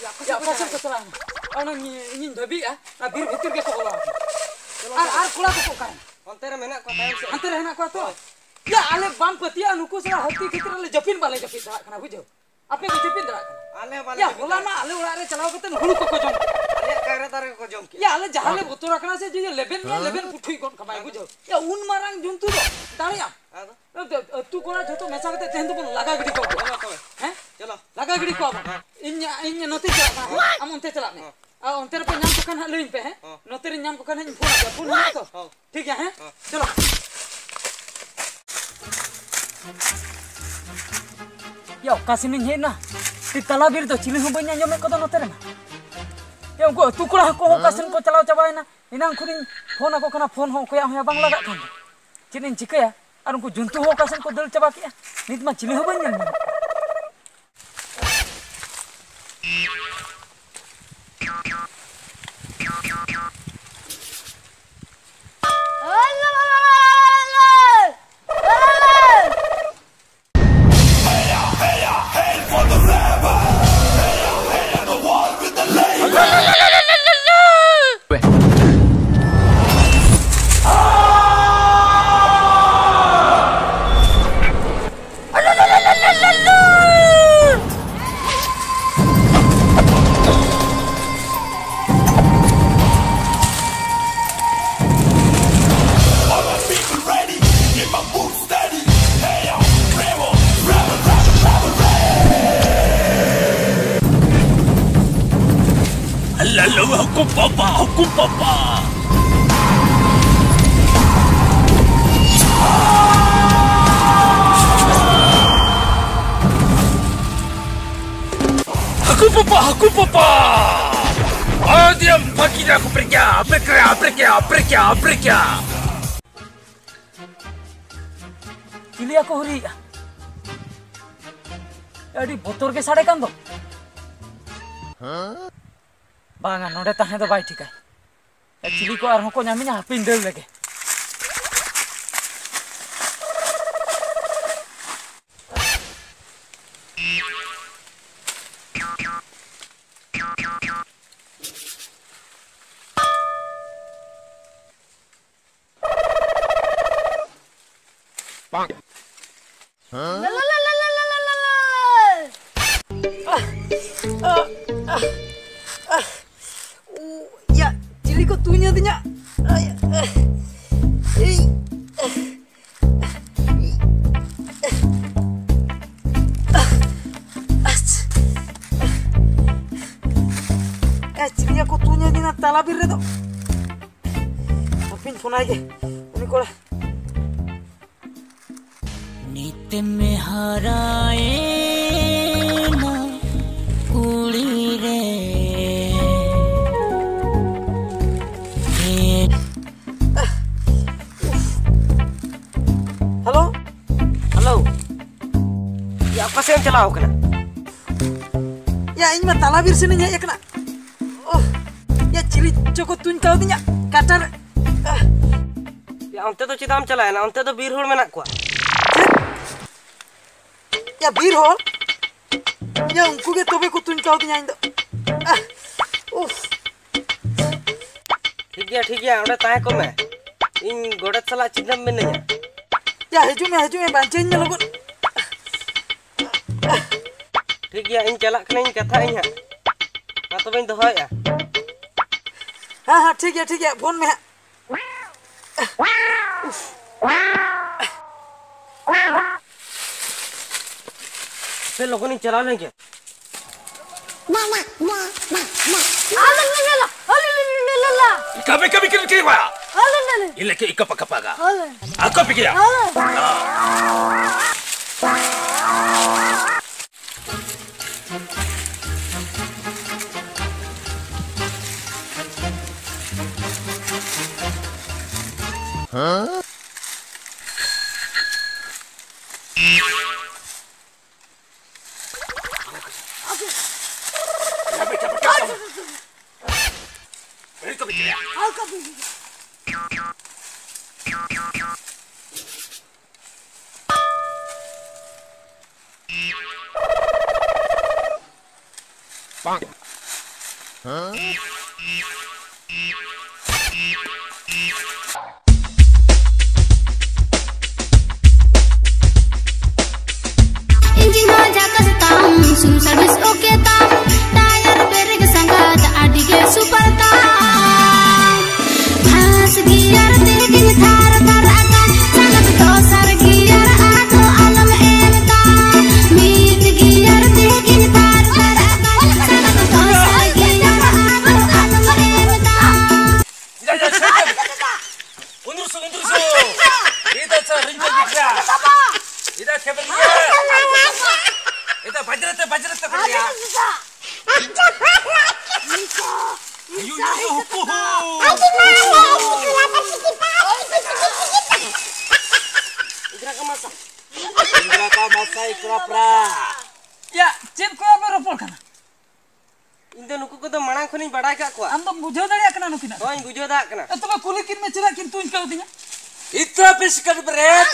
Ya kasar keterangan. Orang ingin babi ya, bir ভিতর ke kolo. Ar kula ko kan. Antara menak ko tayo se. Antara henak ko to. Ya ale bam patia nuku sala hati khitir le japin bale japin da kana bujo. Ape ko japin da. Ale bale. Ya hola na ale ura re chalao kate hulu ko jom. Ale kare tare ko jom ki. Ya ale jahale botor rakna se je leben puthui kon kamai bujo. Ya un marang juntu do. Daria. तू कोना जतो मेसा कते तेहन तो लगा गडी को हैं चलो लगा गडी को इन नते चला हम उनते चला ने आ उनते पे नाम को खान लइन पे हैं नते रे नाम को खान फोन है तो ठीक है हैं चलो या कासिन हे ना ती तला बिर तो चिली हो बन अंजम को तो नते रे ना या उनको तू कोना को कासिन को चलाव चाबाय ना इना खुरिन फोन को खाना फोन हो कोया हो बांग लगा खान चिनिन चिकया और उनको जुंतु हो कासन को दल चबा किया नित मा चिली हो बन जन Hukum papa. Aku papa. Oh diam, pagi dah aku pergi. Cili aku huri. Adi botor ke sade kan do. Banga node tahe do bai thikai. Cili ko arhon ko nyaminya hapin del lege. Bang. Ya, cili ko tunya dinya. Cili ko tunya dina talabir redo. Apin phone aige. Uni kora. नित में हराए ना कुड़ी रे hello Ya apa sih yang celau kena? Ya ini mah talabir sini ya kena. Oh ya cili cokot tun kau dinya kacar. Ya onte to citam celai na onte to bir hul menak kuat. Ya bir hol ya unku ke tobe ko tun kau dinya indo. ठीक है उन्हें ताहे को मैं इन गोड़त सला चिन्हम में नहीं है ya hiju me bancin nya logon. ठीक है इन चला कने इन कथा इन है ना तो बिन दोहय है हाँ ठीक है फोन में है फिर लोगों ने चला लेंगे Kami kira. Ile ke ikapa-kapaga. Aku pikir. Huh? Injin aja kesetam, sum service oke tam, tayar berek sangat adige super tam. Mas giar tekin thar thar akan, sangat tosar giar atau alam elta. Mit giar tekin thar thar akan, sangat tosar giar atau alam elta. Undurusu. Kita rinjak kita. Kita kebernya. Kita bajrat kerja. Indra ka masa ikra pra. Ya, cep ko apa ropol kana? Indo nuku ko to manang khoni badai ka ko. Am do bujhaw dariya kana nukina. Hoy bujo da kana. Tuma kulikin me chira kin tuin ka dinya. Itra pesikar beret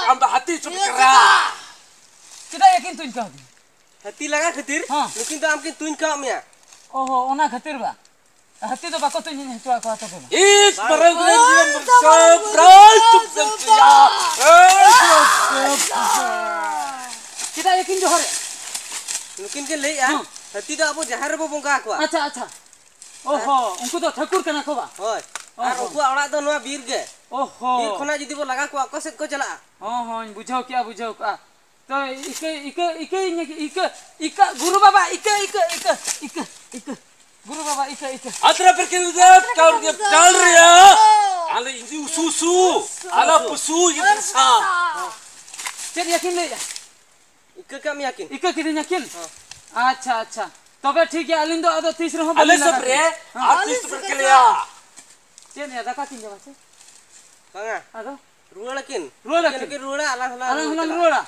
amba hati chup kara. Kita yakin tuin ka dinya. Hati laga khatir nukin to amkin tuin ka mya. Oh, ona khatir ba. Hati to bako tuin ni tua ko to ba. Is barang jiran bersab ras tup sampiya. Kita yakin johar. Nukin ke lei ya. Hati to abo jahar bo bongka ko. Acha. Oh, unku to thakur kana ko ba. Hoy. Ar unku ora to noa bir ge. Oh. Bir khona judi bo laga ko ako set ko chala. Oh, bujhaw ka. तो इके गुरु बाबा इके गुरु बाबा इके Atra perkenalan kau dia dal ria. Ala ini susu, ala pusu yang besar. चल yakin ले Ikka kam yakin. इके किदे yakin अच्छा तबे ठीक है अलिंदो अदो तीसरे हो Ala sebre, artis perkenalan. चल या दका किन जवा से Banga. अदो Ruwa lakin. Ruwa lakin. Ke ruwa alang अलग रोड़ा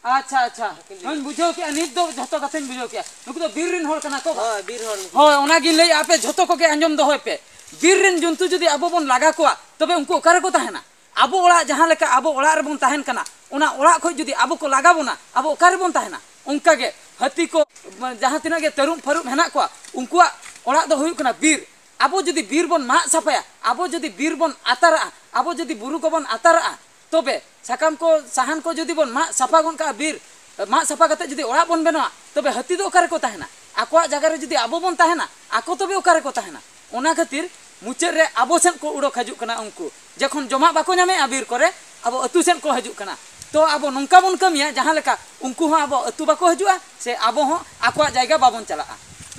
अच्छा हम बुझो कि अनित दो झतो कथन बुझो क्या नुकु तो बीर रिन होल कना को Hoy bir hon. होय ओना गिन लई आपे झतो को के अंजम दो होय पे बीर रिन जंतु जदी अबो बन लागा कोआ तबे उनको ओकारे को ताहेना अबो ओड़ा जहां लेका अबो ओड़ा रे बन ताहेन कना ओना ओड़ा खो जदी अबो को लागा बोना अबो ओकारे बन ताहेना उनका गे हती को जहां तिना गे तरुम फरुम हेना कोआ उनकुआ ओड़ा दो हुय कना बीर अबो जदी बीर बन मा सपाया अबो जदी बीर बन आतारा अबो जदी बुरु को बन आतारा तबे साकाम को साहन को जदी बन मा सफा गन का बीर मा सफा कते जदी ओड़ा बन बेना तबे हती दो ओकारे को ताहेना आकोआ जगह रे जदी अबो बन ताहेना आको तबे ओकारे को ताहेना ओना खातिर मुचाद रे अबो सेन को उड़ो खजुक कना उनको जखन जमा बाको नामे अबीर करे अबो अतु सेन को हजुक कना तो अबो नंका बन कमिया जहां लेका उनको हो अबो अतु बाको हजुआ से अबो हो आकोआ जायगा बाबन चला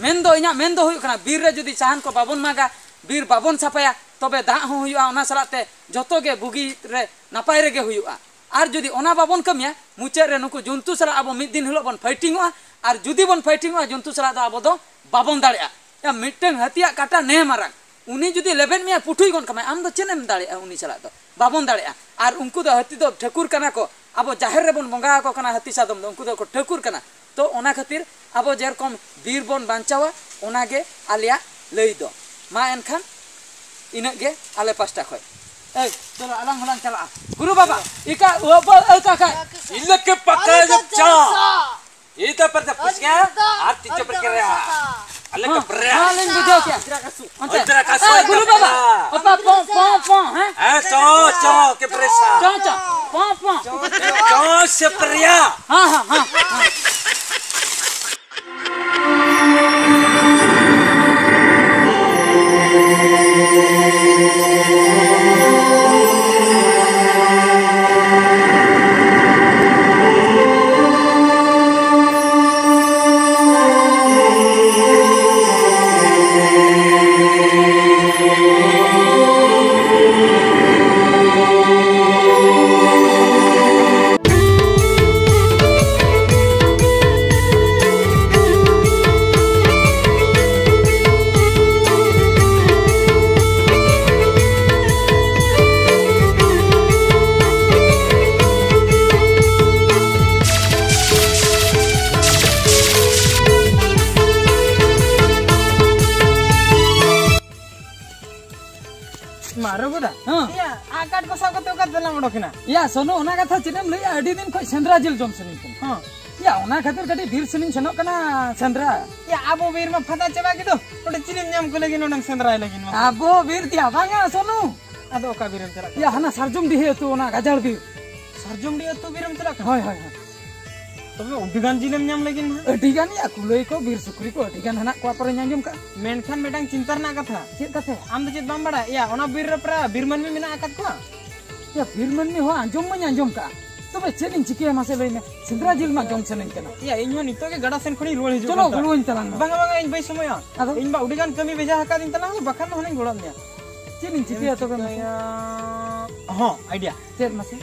मेन दो इना मेन दो हुय कना बीर रे जदी साहन को बाबन मागा बीर बाबन सफाया तबे दा हो हुआ ओना सलाते जतो गे बुगी रे नापाय रे गे हुआ आर जदी ओना बाबन कमिया मुचाद रे नुको जंतु सला अबो मिद दिन हिलो बन फाइटिंगआ आर जुदी बन फाइटिंगआ जंतु सला दा अबो दो बाबन दाड़िया या मिटन हतिया काटा ने मारा उनी जुदी लेबेन मिया पुठुई गन कमाय आम दो चेनेम दाड़िया उनी सला दो बाबन दाड़िया आर उनको दो हति दो ठकुर कना को अबो जाहिर रे बन बंगा को कना हति सादम दो उनको दो ठकुर कना तो ओना खातिर अबो जेरकम बीर बन बांचावा ओना गे आलिया लई दो मा एनखान इना गे आले पास्टा खय ए चलो अलंग हलंग चला गुरु बाबा इका का Ilak ke pakai jepca. Ita pada pusnya, arti perkenalan. Ala ke berat. हालें बुझो क्या Antara kasih. गुरु बाबा अपा पो हैं Cok ke presa. चो पो Cok sepria. हां मारो बड़ा हां या आकाट को सब कते ओका दला मडकिना या सोनो ओना कथा चिनेम लई अडी दिन खय सेंद्रा जिल जम सनी हां Ya ona khatir kadi bir senin senok kana sendra. Ya abo bir ma fata chaba gitu. Ode cilim nyam ko lagi nonang sendrai lagi ma. Abo bir dia banga sonu. Ado ka biram chala. Ya hana sarjum dihe tu ona gajal bir. Sarjum dia tu biram chala. Hoy hoy hoy. Tobe udigan cilim nyam lagi ma. Adigan ya kuloi ko bir sukri ko adigan hana ko apare nyanjum ka. Menkhan medang cinta na katha. Chet kathe? Am do chet bam bada. Ya ona bir pra birman mi mena akat ko. Ya bir man mi ho anjum ma nyanjum ka. Tobe cheling chikiya mase loi me sindra jil ma jom chenen kana. Ya inyo nito ke gada sen khoni rual hiju. Chalo guluin talang. Banga banga in bai samoya. Ado? In ba udigan kami beja haka din talang bakhan honen golam nya. Cheling chikiya tobe mase. Ha idea. Chet mase?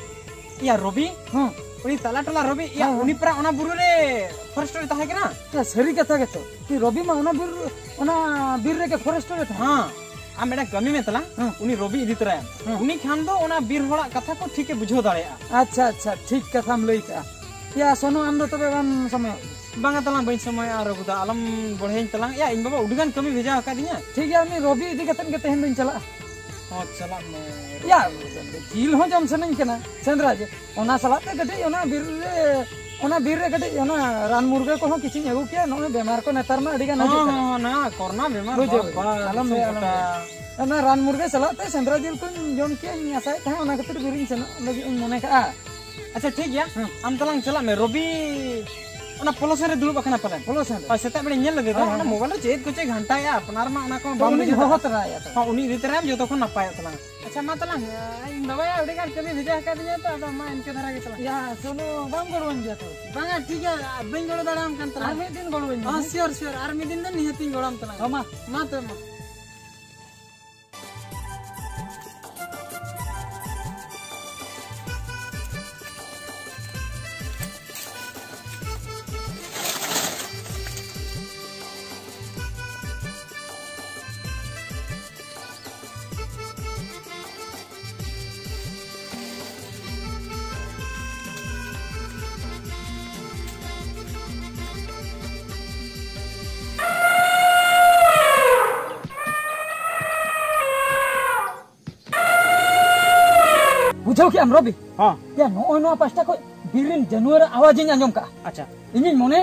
Ya Robi. Huh. Uni tala tala Robi. Ya uni pra ona buru re first story tahe kana. Ya sari katha ke to. Ki robi ma ona bir re ke forest re tha. हाँ आम मेरा कमी में तला उनी रोबी इदी तरह उनी खान दो ओना बीर होड़ा कथा को ठीक है बुझो दाड़े अच्छा अच्छा ठीक कथाम लई का या सोनो आम दो तबे बम समय बांगा तला बइन समय आ रगुदा आलम बढ़ेन तला या इन बाबा उडगान कमी भेजा हका दिया ठीक है आमी रोबी इदी कतन के तेहन दिन चला हां चला मैं या जील हो जम सनन केना चंद्राज ओना सलाते गटे ओना बीर रे गटे ओना रान मुर्गे को किछि एगु के नो बेमार को नेतार मा अडिगा ना हां ना कोरोना बेमार आलम ओना रान मुर्गे सलाते चंद्रा जिल को जम के आसाय था ओना खतिर बिरिन सन लगी मने का अच्छा ठीक है हम तलांग चला मैं रोबी ओना पोलोसन रे दुलुब अखना पले पोलोसन और सेता बड़े नेल लगे ओना मोबाइल रे चेत कुछ घंटा या अपनार मा ओना को बाम नि होत रहा या हां उनी रितराम जो तो को नपाय तलांग अच्छा मा तलांग इन बाबा या उडगान कमी भेजा हका दिया तो अब मा इनके धरा के तला या सोनो बाम गड़वन जा तो बांगा ठीक है बेन गड़ो दाड़ाम कान तला आर में दिन गड़वन हां श्योर श्योर आर में दिन न निहती गड़ाम तला मा मा तो मा बुझो कि हम रोबी हां या नो पास्ता को बिरिन जानवर आवाज इन आंजम का अच्छा इन मोने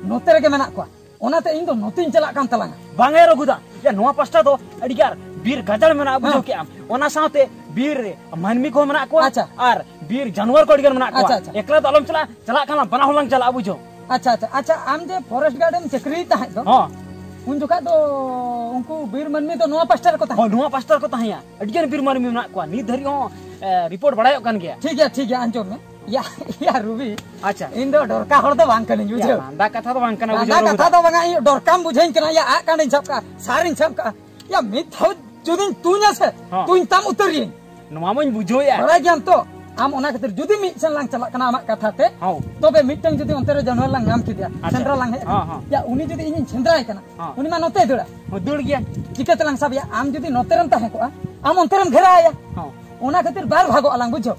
नोते रे के मेना को ओनाते इन दो नोतिन चला कान तलांगा बांगे रगुदा या नोआ पास्ता तो अडिगार बीर गजल मेना बुझो कि आम ओना साथे बीर मानमी को मेना को अच्छा और बीर जानवर को अडिगार मेना को अच्छा, अच्छा। एकला तो आलम चला काना बना होलंग चला बुझो अच्छा अच्छा अच्छा आम जे फॉरेस्ट गार्डन चक्री ता है तो हां उन जोका तो उनको बीर मनमी तो नोआ पास्टर को ता हां नोआ पास्ता को तहिया अडिगार बीर मानमी मेना को नी धरी हो रिपोर्ट बढ़ायो कान गया ठीक है आंजो में या रूबी अच्छा इन दो डरका हर तो बांग कने बुझो बांदा कथा तो बांग कना बुझो बांदा कथा तो बांगा डरकाम बुझेन कना या आ काने सबका सारिन सबका या मिथ हो जुदिन तुnya से तुन तम उतरी नोआ मन बुझो या बड़ा ज्ञान तो आम ओना खातिर जुदी मी सन लांग चला कना आमा कथा ते हां तबे मिटंग जुदी अंतरे जनवर लांग नाम किदिया सेंट्रल लांग है हां या उनी जुदी इन सेंद्राय कना उनी मा नते दुड़ा दुड़ गया चिकत लांग सब या आम जुदी नतेरम ताहे को आम अंतरम घेराया हां ओना खातिर बार भागो अलांग बुझो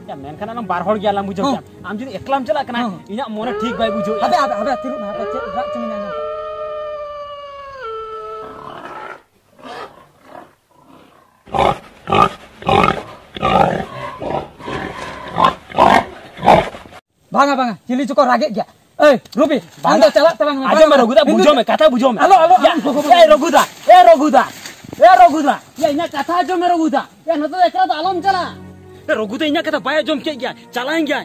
या मेनखान आलम बार होड़ गया लांग बुझो आम जुदी एकलाम चला कना इना मोने ठीक बाय बुझो अबे तिरु ना पे रा चमिना ना भागा चिली चुको रागे गया ए रूबी अंदर चला तबंग में आजो में रघुदा बुझो में कथा बुझो में हेलो ए रघुदा या इना कथा आजो में रघुदा या न तो एकला तो आलम चला ए रघुदा इना कथा बाय जम के गया चलाएं गया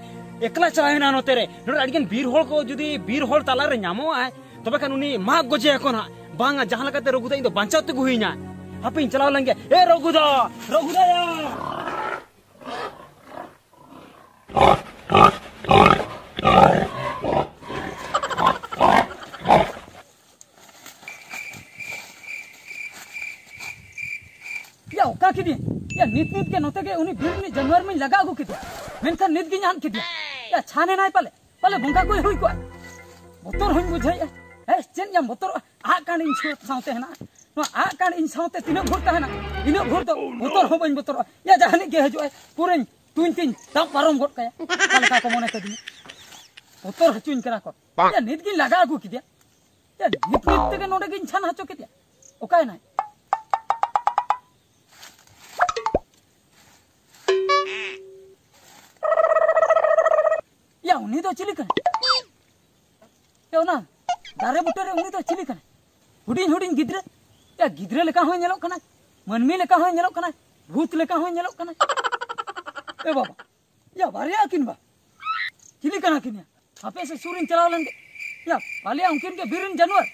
एकला चलाए ना न तेरे नोर अडिगन बीर होल को जुदी बीर होल ताला रे ᱧᱟᱢᱚ आय तबे कान उनी मा गजे को ना बांगा जहां लगाते रघुदा इन तो बांचाव ते गुहिना हापिन चलाव लंगे ए रघुदा या या ओका किदी या नित के नोते के उनी बिरनी जानवर में लगा गु किदी मेनका नित गिन हान किदी या छाने नाय पाले बंगा कोई हुई को मोटर हुई बुझाय ए चेन या मोटर आ कान इन साउते है ना नो आ कान इन साउते तिनो भोरता है ना इनो भोर तो मोटर हो बन मोटर या जहानी के हजो पूरे तुइन तीन तब परम गोट कया कालका को मने कदी मोटर हचुइन करा को या नित गिन लगा गु किदी या नित के नोडे गिन छान हचो किदी ओकाय नाय या उन्हीं तो चिली कर ya na dare butare uni to chili kana huding huding gidre ya gidre leka hoy nyelok kana manmi leka hoy nyelok kana bhut leka hoy nyelok kana ए बाबा या बारिया किन बा चिली कना किन आपे से सुरिन चलाव लन या पालिया उनकिन के बीरिन जानवर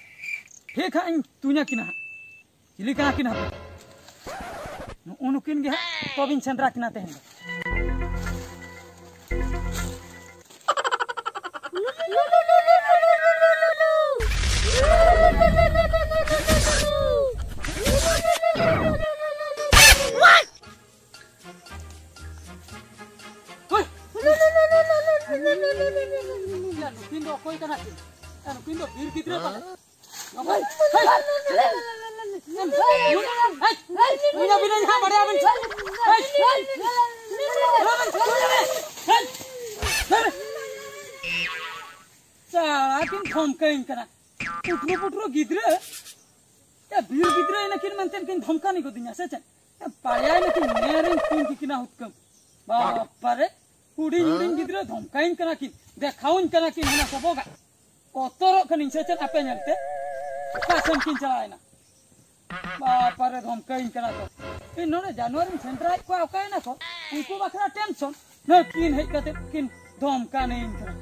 ठीक है तुnya किना चिली कना किन आपे उनकिन के तोबिन सेंद्रा किना तेहन Pindo koi kana ki anu pindo bir gidre pa hai punya bina ha bade aben sakin thom kain kana putro putro gidre ya bir gidre na kin manten kin dhomka ni godinya se chen paya na kin merin kin kina hutkam bapare huding huding gidre dhomkain kana kin देखाउन कना कि हना सबोगा कोतरो कनिन सेचन आपे नलते कासन किन चलायना बापारे धमकाइन कना तो इन नोने जानवर सेंट्राइ को आकायना को उनको बखरा टेंशन न किन हे कते किन धमकाइन कना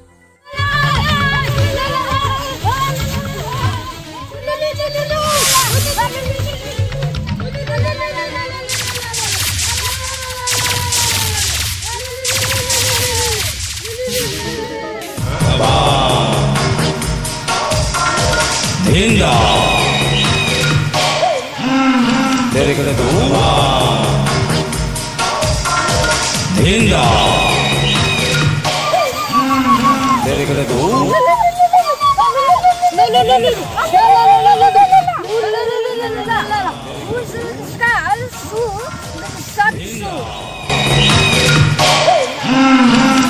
Dinda तेरे करे तो Dinda तेरे करे तो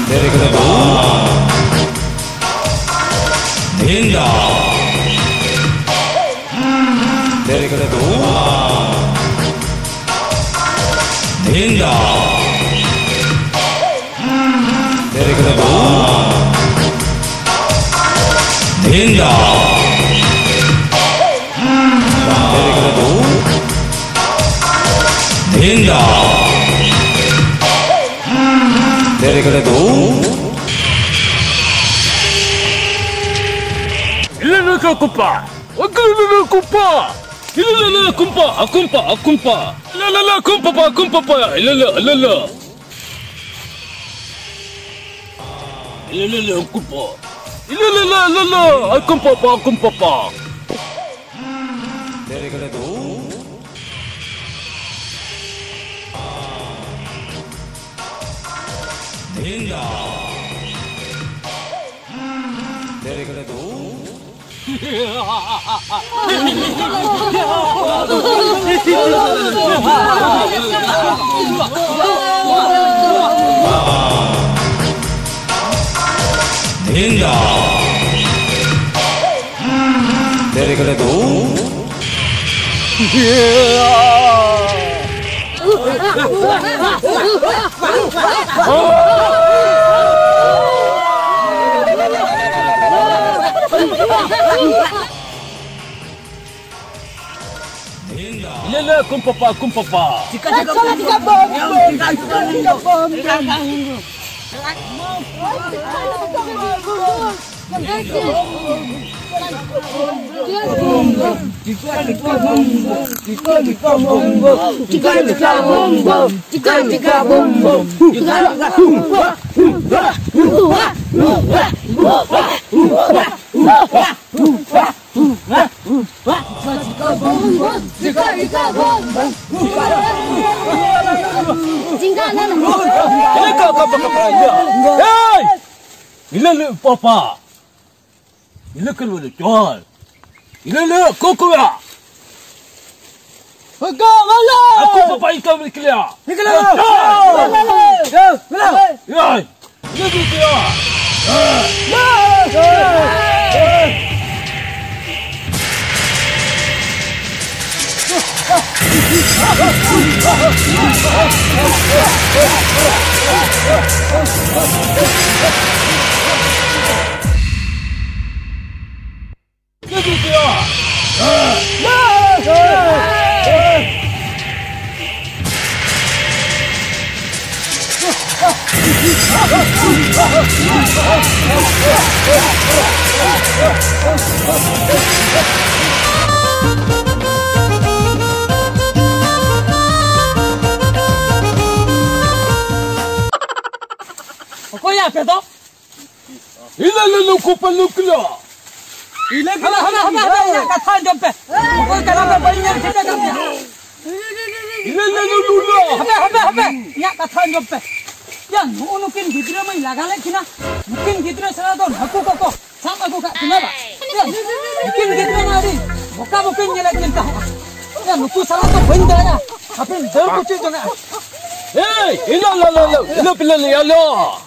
तेरे करे तो Dinda तेरे करे तो Dinda तेरे करे तो Dinda तेरे करे तो Dinda तेरे करे तो Ilana kupa Agulana kupa Ilala kumpa akumpa akumpa la kumpa pa ilala kumpa ilala akumpa pa तेरे करे तो Dinda तेरे करे तो Dinda तेरे करे तो Ilala kumpapa Jika Ilala papa Ilala kan boleh jual Ilala koko ya Aku papa ikan berkelia Ya Ini dia Kau ya apa tu? Ila lalu kupaluklo. Ila haba kata jumpa. Kau kenapa banyak kita kan? Ila lalu lulo. Haba. Ya kata jumpa. Ya nukin gidra mai lagale kina. Nukin gidra salah tu aku kok sama aku kat kenapa? Ya nukin gidra mari. Bukan nyelak kita. Ya nuku salah tu benda ya. Apa dah kucing tu nak? Hey, ila lalu. Ila pilih ya lo.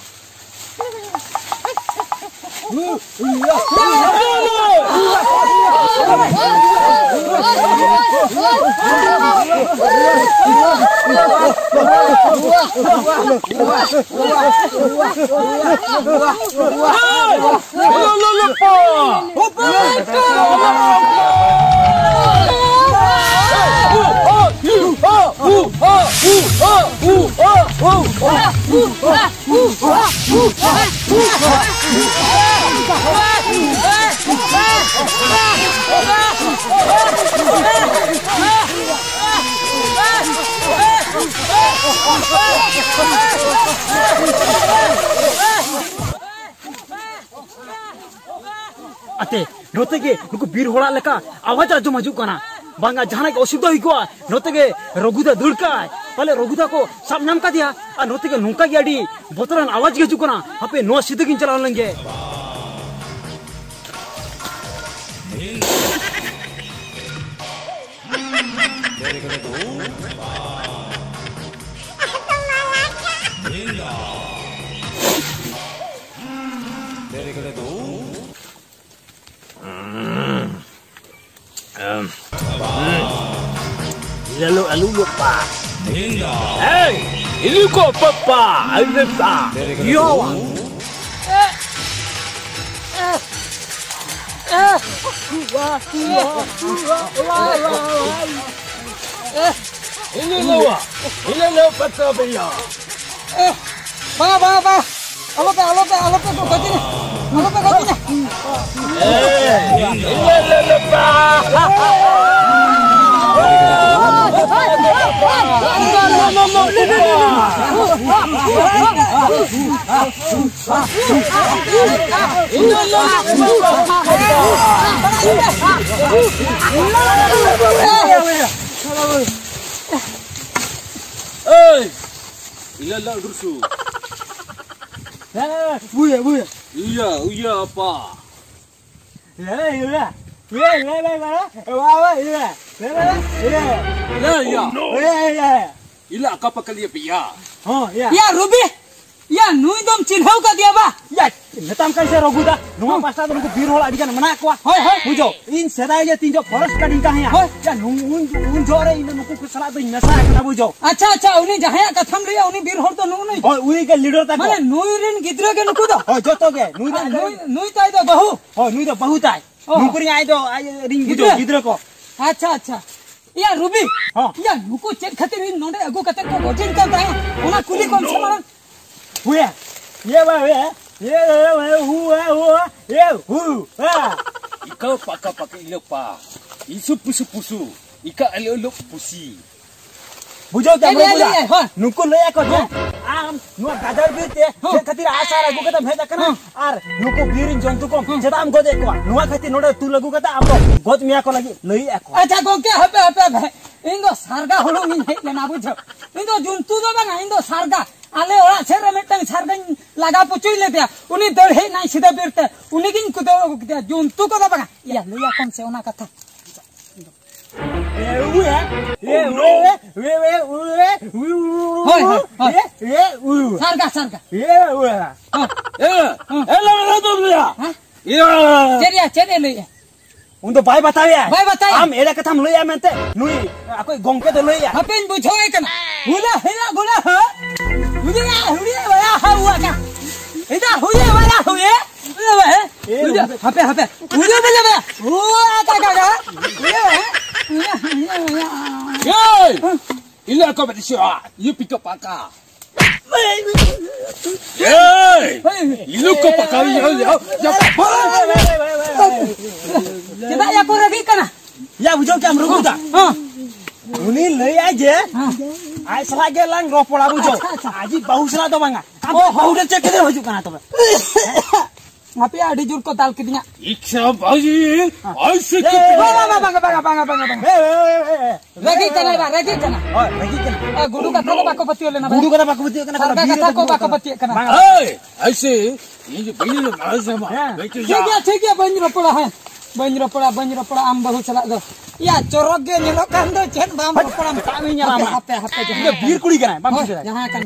Ate, note ke nuku bir hola leka awaj ajo maju kana. Banga jahana ke osibda hui ko. Note ke Raghuda dulka. Pale Raghuda ko sab nam ka dia. A note ke nungka ki adi botaran awaj ke jukana. Hape no sidagin chala lenge. Lalu lupa. Hey, ini kok papa, Alisa. Yo. Ini lawa. Ini lawa pata beya. Ba. Alo pe kau kau Ini lupa. Hey, ilala dursu. Buya. Iya apa? Ya. Ila apa kali ya? Oh, ya. Ya Ruby. Ya nui dom cinhau ka dia ba? Ya, netam kan saya Raghuda. Nunga pasta tu nuku bir hola di kan mana kuah. Hoi. Bujo, in sedai je tinjo forest ka dingka ya. Ya nung jore in nuku kusala tu nasa kana bujo. अच्छा उनी जहां कथम लिया उनी बीर होर तो नु नहीं Oh, ui ke leader ta. माने नुई रिन गिद्रा के नुकु तो Oh, joto ke. नुई ताई तो बहु Oh, nui to bahut ai. Nukuri ai to ai ring bujo gidra ko. अच्छा या रूबी या नुकु चेक खातिर इन नोडे अगु कते को गोजिन का ताई ओना कुली कोन से मारन Huya. Ye wa we. Ye hu. Ikaw paka ilo pa. Isu pusu. Ika alo pusi. Bujo ta Raghuda. ले Nuku leya ko je. Am nu gadar birte. Je khatir asa ragu kata bheja kana. Ar nuku birin jontu ko jeda am gode ko. Nuwa khatir node tu lagu kata am god miya ko lagi lei ako. अच्छा को के हपे इंदो सारगा होलो इन हे लेना बुझो इंदो जुंतु दो बंगा इंदो सारगा आले ओरा छेरे मेटंग सारगा लगा पुचुई लेते उनी दर हे नाइ सीधा बिरते उनी किन कुदो कुदे जुंतु को दो बंगा या लिया कौन से ओना कथा सारगा चेरे ले Untuk bai bataya. Bai bataya. Am era katam loya mente. Nui aku gongke to loya. हपेन बुझो एक ना हुला हा हुलिया वाला हुआ का इदा हुए वाला हुए हपे हुए बले बे हुआ का Hey! Ila kau bersih. You pick up pakar. Hey! Ilu kau pakar ya. Kita ya kau lagi kan? Ya bujau kam ruguda. Uni lei aja. Ai selagi lang ropola bujau. Aji bau sela to banga. Oh, bau dah cek kena hujuk kana to. Ngapi ada jur ko dal kitinya. Iksa baji. Ai sikit. Bang. Lagi kana. Oh, lagi kana. Guru kata ko bako pati oleh na. Guru kata bako peti kana. Sarga kata ko bako pati kana. Hey! Aise. Ini bini lo mazama. Betul ya. ठीक है बंज रोपड़ा आम बहु चला दो या चोरक गे नेलो कान दो चेन बाम रोपड़ा तामी ᱧᱮᱞᱟ हापे Ini bir kuli kana. Bam kuli. जहां कान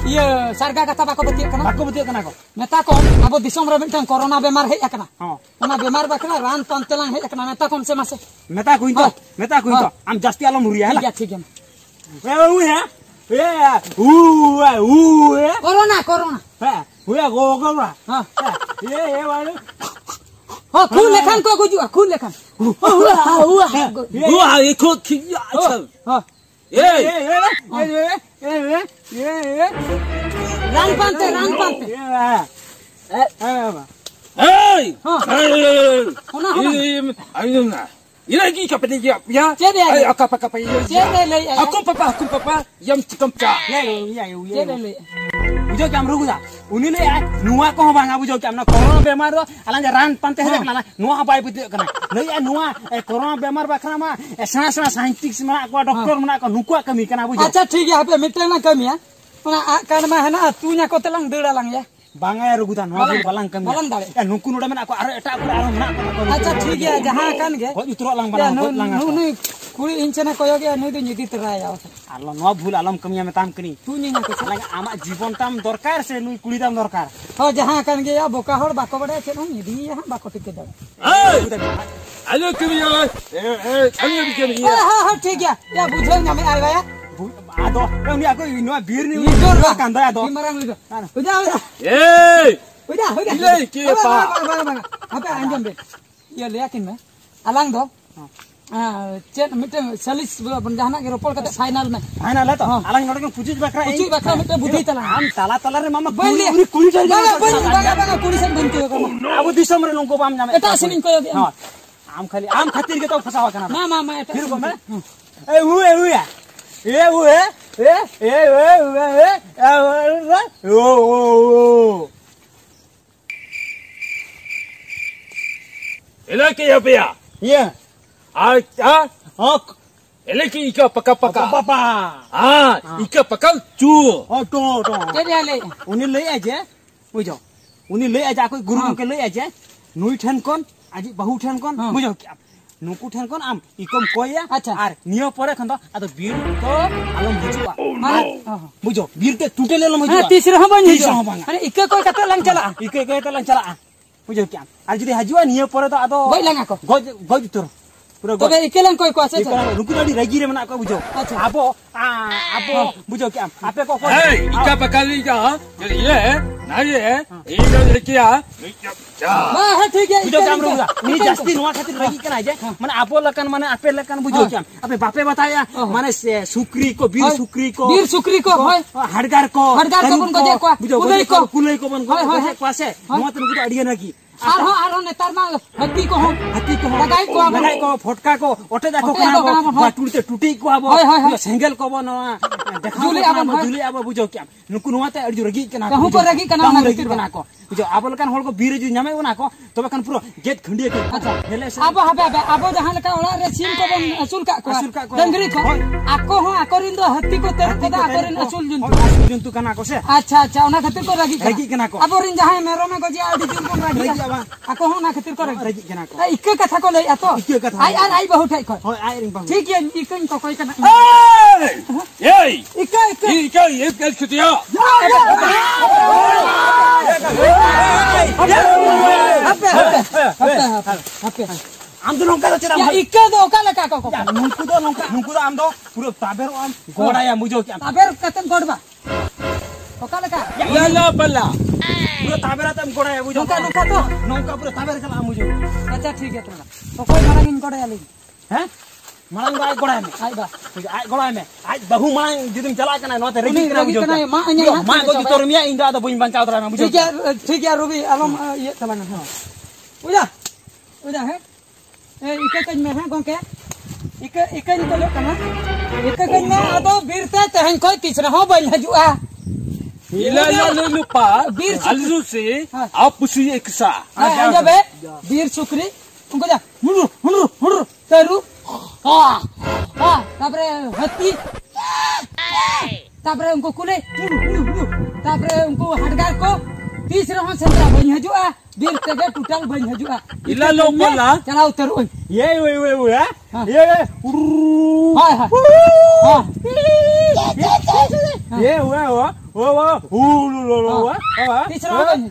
ये सरगा कथा बाको बति kana Bako peti kana ko. नेता को अब दिसम रे मिटन कोरोना बीमार हेज akana हां. ओना बीमार बाकना रान पंतलांग हेज akana नेता कोन से मासे Meta kuinto. Am jasti alam huria hala. ठीक है Ya. Corona Go. हां Ye walu. हो खून लेखन को खून लेखन Wah, ikut kia. हां Hey! Run पांते Hey! Hah. Ona. Ayun na. Ilagi ka pa niya. Ya. Jadi, Ay, apa ya. Jadi lei Aku papa yam tikam cha. jadi lei Bujau kam ruguda. Uni le nuwa ko banga bujau kam na corona bemar do alanja ran pante he kana nuwa bai putih kana. Le nuwa corona bemar bakra ma sana scientist mana ko doktor mana ko nuku kami kana bujau. अच्छा ठीक है पे मिटल ना कमी है ओना कान में है ना तू nya को तलंग दड़ा लंग या Banga ruguda nuwa balang kami. balang dale Nuku nuda mana ko aro eta ko aro mana ko. अच्छा ठीक है जहां कान के Ko utro lang या balang नु ko lang. नु कुड़ी इंचना कोयो के नु दो निदि तराय आओ Allah nuwa bhul alam kami metam kini. तू nya के Alanga ama jibon tam dorkar se nui kuli tam dorkar. हो जहां कान के या बोका हड़ बाको बड़े छे नु निदि या बाको टिके दो Hey! Alo kemiya. Kamiya bikemiya. हां ठीक है या बुझो ना में आया या Ado, ni aku nuwa bir ni. निजोर Kanda ado. किमरंग लिदो उजा Hey! उजा Ilai ke pa. apa anjam be ya leyakin me alang do chain मिटे सलिस बन जहाना के रोपल कते फाइनल में Final lah to. Alang nodok pujuk bakra. कुछ बकरा मिटे बुद्धि तला Am tala re mama Bali. kuli jari. Baga kuli sen buntu ko. Abu disam re nongko bam nyame. Eta sinin ko yogi. Ha. Am khatir ke to fasawa kana. Ma eta. Fir ko me. Ya. Ilai ke ya pia. Ya. Ok. Ilai ke ika paka. Papa. Ika paka cu. Oh, to. Jadi ale. Uni lei aja. Bujo. Uni lei aja aku guru ke lei aja. Nui than kon, aji bahu than kon. Bujo. Nuku than kon am ikom koya. Acha. Ar niyo pore kan to ado bir to alam bujua. Mana? Bujo. Bir te tute le lam Ha bujua. tisra ho banyu. Tisra ho banga. Ane ikka koi kata lang chala. Ike to lang chala. Bujo kiam. Ar judi hajua niyo pore to ado Goi lang ako. goj tur. Pura goj. Tobe ikka lang koi ko ase. Nuku tadi ragi re mana ko bujo. Acha. Abo bujo kiam. Ape ko ko. Hey, ika paka liga. Jadi ye, na ye, ika lekia. Ma ha ठीक है. Bujo kam ruga. Ini jasti nuwa khatir ragi kana aja. Mana apo lakan mana ape lakan bujo kiam. Ape bape bataya mana sukri ko bir sukri ko. Bir sukri ko hoy. Hadgar ko bun goje ko. kulai ko bun goje ko ase. Nuwa tu bujo adian lagi. आरो नेतार मा हत्ती को हो लगाई को फटका को ओटे जाको kana टूटे टूटी को आबो सेंगल को बनो देखा जुली आबो बुझो क्या नुकु नुवाते अडी रगी kana कहू को रगी kana ना रगी kana को बुझो आबो लकन होल को बीर जु न्यामे ना को तबे कन पुरो गेट खंडिए को अच्छा हेले से आबो आबो जहां लका ओला रे सीन को बन असूल का डंगरी को आको हो आकोरिन दो हत्ती को तेर को आकोरिन असूल जंतु kana को से अच्छा ओना खातिर को रगी kana को आबो रिन जहां मेरो में गजी आडी दिन को रगी ako ho na khatir ko ragi kana ko ikke katha ko lei ato ai bahut hai ko hoy ai ring bahut ठीक है इकन को कोई kana Hey! ikke Ika ye kelkutia. ape am do nongka cera ya ikke do kala ka ko nungku do am do puro taber am goda ya mujo ki am taber katen godba okala ka Lala bala. puro taber am goda ya mujo nongka to nongka puro taber kala am mujo अच्छा ठीक है तोरा तो कोई मारंग इन कोड़े आली हैं मांग आय गोड़ा में Ai ba. आय गोड़ा में आय बहु मांग जुदुम चला कना नोते रेगी Uni कना ragi बुझो kena ma anya. मा को तो रमिया इंदा तो बुइन बंचाव तरा बुझो ठीक है Ruby alom ye talang ha. Udah he. Ika kan me ha gongke. Ika ni tolok kana. Ika kan me ado birte tehan koi kisra ho bain hajua. Ila la lupa. Bir Alzu se आप pussy एक सा. Anja be bir sukri. Unko ja. Mundur. Teru. Tapre hati. Tapre unko kule. Tapre unko hadgar ko. तीसरा हो सेंट्रा बन हजुआ बीर तगे total बन हजुआ इला लो Cola चलाओ तरुन ये वे ये हां हां ये वे वो लो तीसरा बन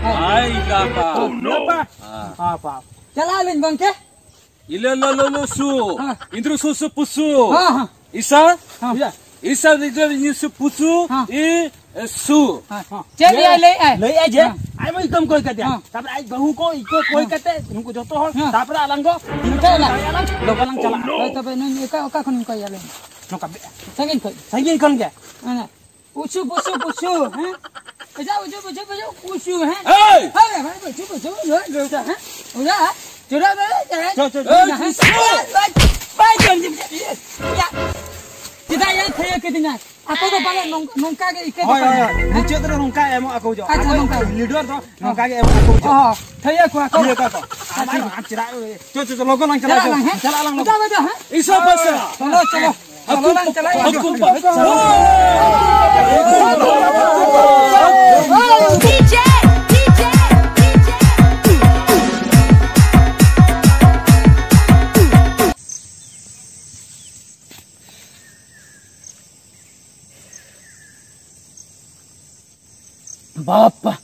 आई लापा apa चला लेन बंके इला लो सु इंद्र सु पुसु हां इसा हां इसा इंद्र सु पुसु ई सु चल ले ले aja ai mai tom koi kate tapre ai bahu ko iko koi kate nungku joto hor tapre alang ko Kala. lo kalang chala तबे न का खन को याले no kabe संगिन को sangi kon ke ana pusu हैं बजाओ pusu हैं Hey! अरे भाई pusu लो जा हैं उड़ा चुरा दे बाय जन या tidak ya saya ketinggalan aku tuh paling nongka ke ikan niche to nongka emo aku jo Acha nongka. leader to nongka ke emo aku jo oh saya aku iya ka to cira co logo lang chala chala lang udah udah ha इसा बसा चलो lang चला aku basa DJ बापा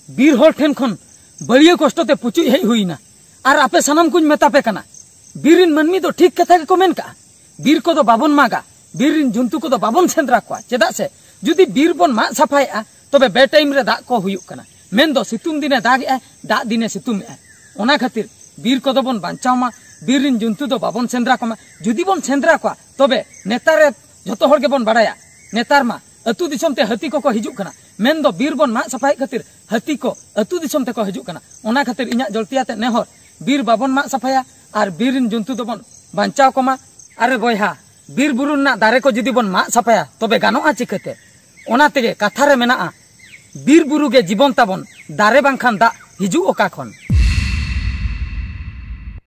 बीर whole ठेन खन बड़िया कष्टते पुचुई hedge हुईना और आपे सनम कुछ मेतापे कना बीरिन मनमी तो ठीक कथा के कमेन का बीर को तो बाबन मागा बीरिन जंतु को तो बाबन सेंद्रा को चेदा से जुदी बीर बन मा सफाया तबे बे टाइम रे दा को हुयुक कना मेन दो सितुम दिने दाग ए दा दिने सितुम ए ओना खातिर बीर को तो बन बांचाव मा बीरिन जंतु तो बाबन सेंद्रा को मा जुदी बन सेंद्रा को तबे नेतारे जतो हर के बन बाड़ाया नेतार मा अतु दिसम ते हाथी को हिजुक कना मेन दो बीर बन मा सफाई खातिर हाथी को अतु दिसम ते को हिजुक कना ओना खातिर इना जलतियाते नेहर बीर बाबन मा सफाया और बीरिन जंतु दो बन बांचाव कोमा अरे बयहा बीर बुरु ना दारे को जुदी बन मा सफाया तबे गानोआ चिकते ओना तेगे कथा रे मेना बीर बुरु गे जीवन ताबन दारे बांखान दा हिजु ओका खन